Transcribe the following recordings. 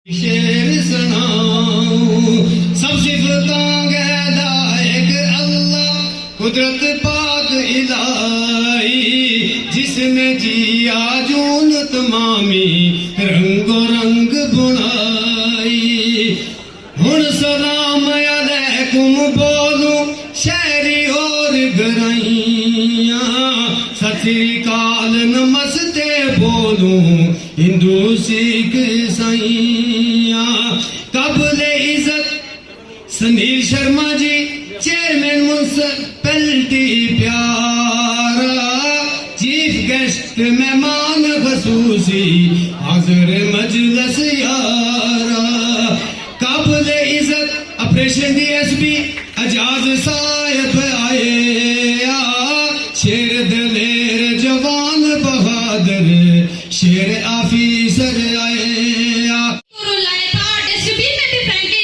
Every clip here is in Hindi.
शेर सुनाऊं सब सिफतों के लायक अल्लाह कुदरत पाक इलाही जिसने जिया जून तमामी रंगो रंग बुनाई हुन सलाम अलैकुम बोलूं शहरी और गरैया सत श्री अकाल नमस्ते बोलूं हिंदू सिख ईसाइया काबिले इज्जत सुनील शर्मा जी चेयरमैन म्युनिसिपैलिटी प्यारा चीफ गेस्ट मेहमान खसूसी हाजिर मजलिस यारा काबिले इज्जत ऑपरेशन डीएसपी एजाज साहिब आए शेर दलेर जवान बहादुर शेर ऑफिसर आए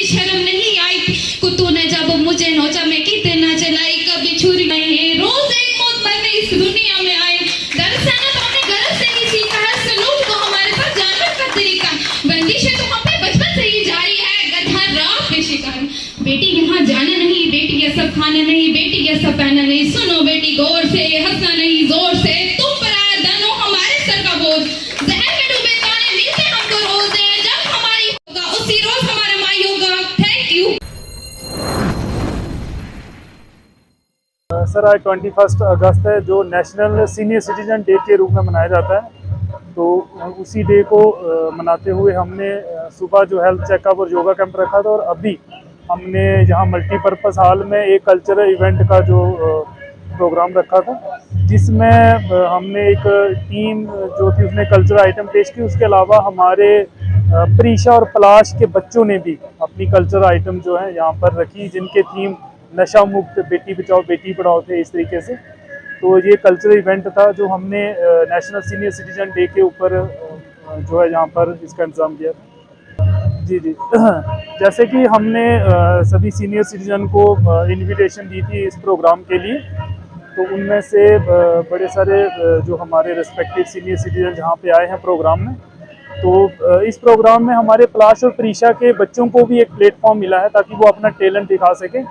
शर्म नहीं आई कुत्तों ने जब मुझे नोचा मैं कितने ना चलाई कभी छुरी नहीं रोज एक मौत मरने इस दुनिया में आई दरअसल तो हमने गलत से ही सीखा है सलूक तो हमारे पास जानवर का तरीका बंदिश तो हम पे बचपन से ही जारी है गधा रात पे शिकार बेटी यहाँ जाना नहीं बेटी ये सब खाना नहीं बेटी ये सब पहना नहीं सुनो बेटी गौर से हंसना नहीं जोर से तुम पर आया दानो हमारे सर का बोझ जहर में डूबे ताने मिलते हमको रोज है जब हमारी होगा उसी रोज हमारा माई होगा थैंक यू। सर आज 21 अगस्त है जो नेशनल सीनियर सिटीजन डे के रूप में मनाया जाता है। तो उसी डे को मनाते हुए हमने सुबह जो हेल्थ चेकअप और योगा कैंप रखा था और अभी हमने यहाँ मल्टीपर्पज़ हॉल में एक कल्चरल इवेंट का जो प्रोग्राम रखा था जिसमें हमने एक टीम जो थी उसने कल्चरल आइटम पेश की। उसके अलावा हमारे प्रीशा और पलाश के बच्चों ने भी अपनी कल्चरल आइटम जो है यहाँ पर रखी जिनके थीम नशा मुक्त बेटी बचाओ बेटी पढ़ाओ थे इस तरीके से। तो ये कल्चरल इवेंट था जो हमने नेशनल सीनियर सिटीजन डे के ऊपर जो है यहाँ पर इसका इंतज़ाम किया था। जी जैसे कि हमने सभी सीनियर सिटीजन को इनविटेशन दी थी इस प्रोग्राम के लिए तो उनमें से बड़े सारे जो हमारे रिस्पेक्टिव सीनियर सिटीजन जहाँ पे आए हैं प्रोग्राम में तो इस प्रोग्राम में हमारे पलाश और प्रीशा के बच्चों को भी एक प्लेटफॉर्म मिला है ताकि वो अपना टैलेंट दिखा सकें।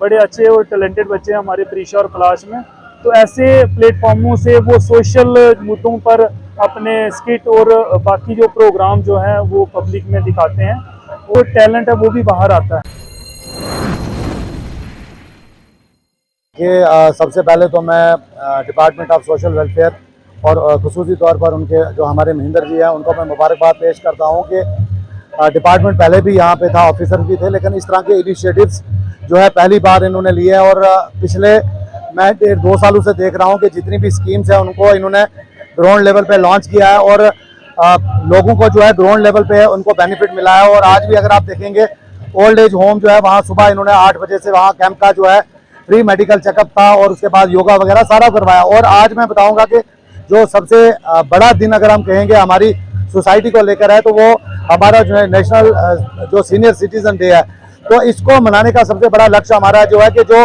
बड़े अच्छे और टैलेंटेड बच्चे हैं हमारे प्रीशा और पलाश में। तो ऐसे प्लेटफॉर्मों से वो सोशल मुद्दों पर अपने स्किट और बाकी जो प्रोग्राम जो हैं वो पब्लिक में दिखाते हैं वो टैलेंट है वो भी बाहर आता है। कि सबसे पहले तो मैं डिपार्टमेंट ऑफ सोशल वेलफेयर और खुसूसी तौर पर उनके जो हमारे महेंद्र जी हैं उनको मैं मुबारकबाद पेश करता हूं कि डिपार्टमेंट पहले भी यहां पे था ऑफिसर भी थे लेकिन इस तरह के इनिशिएटिव्स जो है पहली बार इन्होंने लिए हैं और पिछले मैं 1.5-2 सालों से देख रहा हूं कि जितनी भी स्कीम्स हैं उनको इन्होंने ग्राउंड लेवल पे लॉन्च किया है और लोगों को जो है ग्राउंड लेवल पे उनको बेनिफिट मिला है। और आज भी अगर आप देखेंगे ओल्ड एज होम जो है वहाँ सुबह इन्होंने 8 बजे से वहाँ कैंप का जो है फ्री मेडिकल चेकअप था और उसके बाद योगा वगैरह सारा करवाया। और आज मैं बताऊंगा कि जो सबसे बड़ा दिन अगर हम कहेंगे हमारी सोसाइटी को लेकर है तो वो हमारा जो है नेशनल जो सीनियर सिटीजन डे है। तो इसको मनाने का सबसे बड़ा लक्ष्य हमारा जो है कि जो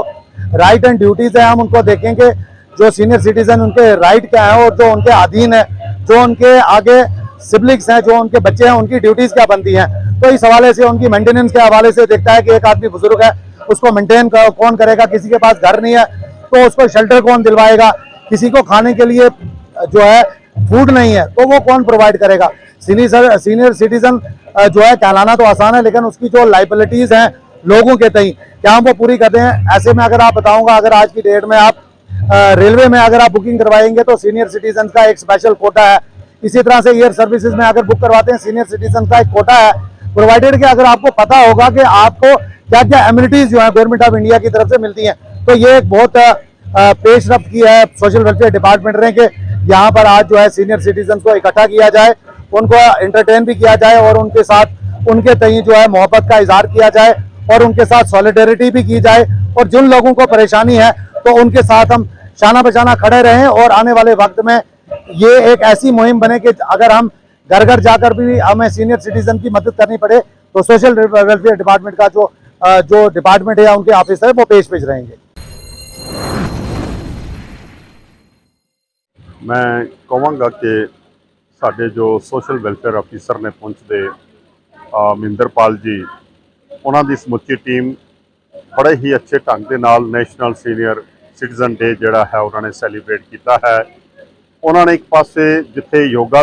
राइट एंड ड्यूटीज़ है हम उनको देखेंगे जो सीनियर सिटीजन उनके राइट क्या है और जो उनके अधीन है जो उनके आगे सिबलिंग्स हैं जो उनके बच्चे हैं उनकी ड्यूटीज़ क्या बनती हैं। तो इस हवाले से उनकी मेंटेनेंस के हवाले से देखता है कि एक आदमी बुजुर्ग है उसको मेंटेन कौन करेगा, किसी के पास घर नहीं है तो उसको शेल्टर कौन दिलवाएगा, किसी को खाने के लिए जो है फूड नहीं है तो वो कौन प्रोवाइड करेगा। सीनियर सिटीजन जो है कहलाना तो आसान है लेकिन उसकी जो लाइबिलिटीज़ हैं लोगों के तई क्या हम वो पूरी करते हैं। ऐसे में अगर आप बताऊंगा अगर आज की डेट में आप रेलवे में अगर आप बुकिंग करवाएंगे तो सीनियर सिटीजन का एक स्पेशल कोटा है। इसी तरह से एयर सर्विसेज में अगर बुक करवाते हैं सीनियर सिटीजन का एक कोटा है प्रोवाइडेड कि अगर आपको पता होगा कि आपको क्या क्या एमिनिटीज जो है गवर्नमेंट ऑफ इंडिया की तरफ से मिलती हैं। तो ये एक बहुत पेशरफ्त की है सोशल वेलफेयर डिपार्टमेंट ने कि यहाँ पर आज जो है सीनियर सिटीजन को इकट्ठा किया जाए उनको एंटरटेन भी किया जाए और उनके साथ उनके तई जो है मोहब्बत का इजहार किया जाए और उनके साथ सॉलिडेरिटी भी की जाए और जिन लोगों को परेशानी है तो उनके साथ हम शाना बशाना खड़े रहें। और आने वाले वक्त में ये एक ऐसी मुहिम बने कि अगर हम घर घर जाकर भी हमें सीनियर सिटीजन की मदद करनी पड़े तो सोशल वेलफेयर डिपार्टमेंट का जो डिपार्टमेंट है या उनके ऑफिसर है वो पेश रहेंगे। मैं कहांगा कि साडे जो सोशल वेलफेयर ऑफिसर ने पुंछ दे ਮਹਿੰਦਰਪਾਲ ਜੀ, ਉਹਨਾਂ ਦੀ ਸਮੁੱਚੀ ਟੀਮ ਬੜੇ ਹੀ ਅੱਛੇ ਢੰਗ ਦੇ ਨਾਲ ਨੈਸ਼ਨਲ ਸੀਨੀਅਰ ਸਿਟੀਜ਼ਨ ਡੇ ਜਿਹੜਾ ਹੈ ਉਹਨਾਂ ਨੇ ਸੈਲੀਬ੍ਰੇਟ ਕੀਤਾ ਹੈ। ਉਹਨਾਂ ਨੇ ਇੱਕ ਪਾਸੇ ਜਿੱਥੇ ਯੋਗਾ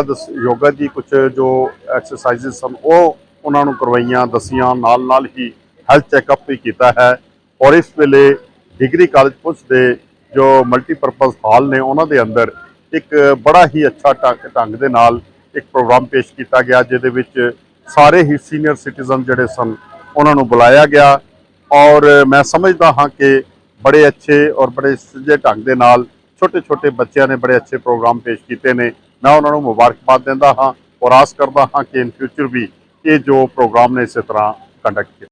ਦੀ ਕੁਝ ਜੋ ਐਕਸਰਸਾਈਜ਼ਸ ਸਨ ਉਹ ਉਹਨਾਂ ਨੂੰ ਕਰਵਾਈਆਂ ਦੱਸੀਆਂ, ਨਾਲ ਹੀ ਹੈਲਥ ਚੈੱਕਅਪ ਵੀ ਕੀਤਾ ਹੈ। ਔਰ ਇਸ ਵੇਲੇ ਡਿਗਰੀ ਕਾਲਜ ਪੁੰਛ ਦੇ ਜੋ ਮਲਟੀਪਰਪਜ਼ ਹਾਲ ਨੇ ਉਹਨਾਂ ਦੇ ਅੰਦਰ ਇੱਕ ਬੜਾ ਹੀ ਅੱਛਾ ਢੰਗ ਦੇ ਨਾਲ ਇੱਕ ਪ੍ਰੋਗਰਾਮ ਪੇਸ਼ ਕੀਤਾ ਗਿਆ, ਜਿਹਦੇ ਵਿੱਚ ਸਾਰੇ ਹੀ ਸੀਨੀਅਰ ਸਿਟੀਜ਼ਨ ਜਿਹੜੇ ਸਨ ਉਹਨਾਂ ਨੂੰ ਬੁਲਾਇਆ ਗਿਆ। ਔਰ ਮੈਂ ਸਮਝਦਾ ਹਾਂ ਕਿ ਬੜੇ ਅੱਛੇ ਔਰ ਬੜੇ ਸਿੱਧੇ ਢੰਗ ਦੇ ਨਾਲ ਛੋਟੇ ਬੱਚਿਆਂ ਨੇ ਬੜੇ ਅੱਛੇ ਪ੍ਰੋਗਰਾਮ ਪੇਸ਼ ਕੀਤੇ ਨੇ। ਮੈਂ ਉਹਨਾਂ ਨੂੰ ਮੁਬਾਰਕਬਾਦ ਦਿੰਦਾ ਹਾਂ ਔਰ ਆਸ ਕਰਦਾ ਹਾਂ ਕਿ ਇਨ ਫਿਊਚਰ ਵੀ ਇਹ ਜੋ ਪ੍ਰੋਗਰਾਮ ਨੇ ਇਸੇ ਤਰ੍ਹਾਂ ਕੰਡਕਟ